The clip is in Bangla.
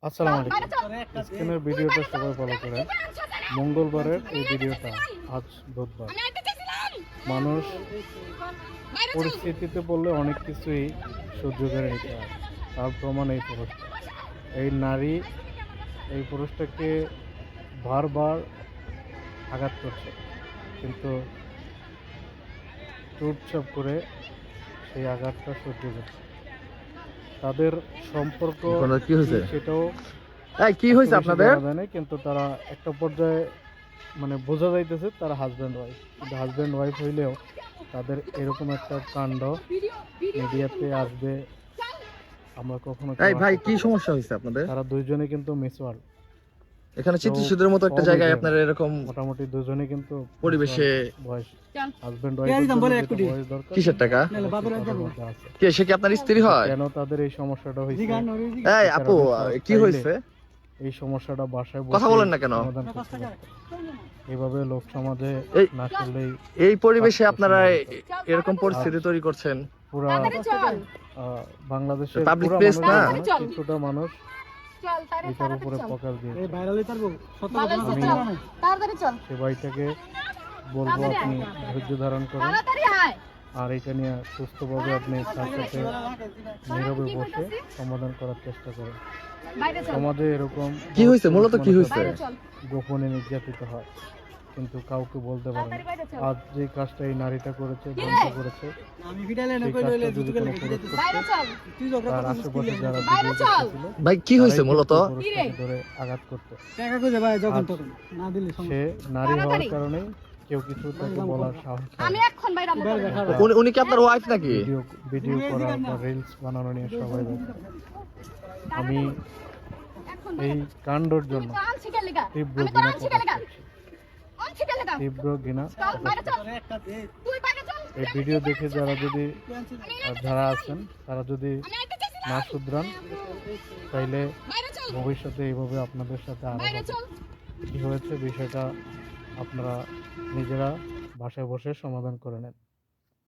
আসসালামু আলাইকুম। স্ক্রিনের ভিডিওটা সবাই ফলো করেন। মঙ্গলবারের এই ভিডিওটা, আজ বুধবার। মানুষ পরিস্থিতিতে পড়লে অনেক কিছুই সহ্য করে নিতে হয়, তার প্রমাণ এই পুরুষটা। এই নারী এই পুরুষটাকে বারবার আঘাত করছে, কিন্তু চুপচাপ করে সেই আঘাতটা সহ্য করছে। তাদের সম্পর্ক কি হয়েছে সেটাও কি হয়েছে আপনাদের? জানা যায় না, কিন্তু তারা একটা পর্যায়ে মানে বোঝা যাইতেছে তারা হাজব্যান্ড ওয়াইফ। কিন্তু হাজব্যান্ড ওয়াইফ হইলেও তাদের এরকম একটা কাণ্ড মিডিয়াতে আসবে আমরা কখনো ভাই কি সমস্যা হয়েছে আপনাদের? তারা দুইজনে কিন্তু মিসওয়াল। এখানে চিত্রসূদের মতো একটা জায়গায় আপনারা এরকম মোটামুটি দুজনে কিন্তু পরিবেশে বয়স হাজব্যান্ড ওয়াইফ কিসের টাকা কে সে কি আপনার স্ত্রী হয়? কেন তাদের এই সমস্যাটা হয়েছে? আপু কি হয়েছে? এই সমস্যাটা বাসায় কথা বলেন না কেন? এইভাবে লোক সমাজে না করলেই এই পরিবেশে আপনারা এরকম পরিস্থিতি তৈরি করছেন। পুরা বাংলাদেশের পাবলিক প্লেস না, কিছুটা মানুষ এটার উপরে ফোকাস দিয়ে সে ভাইটাকে বলবো আপনি ধৈর্য ধারণ করুন, আর এটা নিয়ে সুস্থভাবে আপনি তার সাথে নীরবে বসে সমাধান করার চেষ্টা করেন। সমাজে এরকম কি হয়েছে, মূলত কি হয়েছে? গোপনে নির্যাতিত হয়, কিন্তু কাউকে বলতে পারে না। আজ যে কাজটা এই নারীটা করেছে, বন্ধ করেছে, তার আশেপাশে যারা ভাই কি হয়েছে মূলত? ধরে আঘাত করতে, সে নারী হওয়ার কারণে কেউ কিছু তাকে বলার সাহস পায় না। উনি কি আপনার ওয়াইফ নাকি? ভিডিও করা বা রিলস বানানো নিয়ে সবাই ব্যস্ত। আমি এই কাণ্ডর জন্য তীব্র ঘৃণা এই ভিডিও দেখে যারা আছেন তারা যদি না শুধরান, তাইলে ভবিষ্যতে এইভাবে আপনাদের সাথে আরো কি হয়েছে বিষয়টা আপনারা নিজেরা বাসায় বসে সমাধান করে নেন।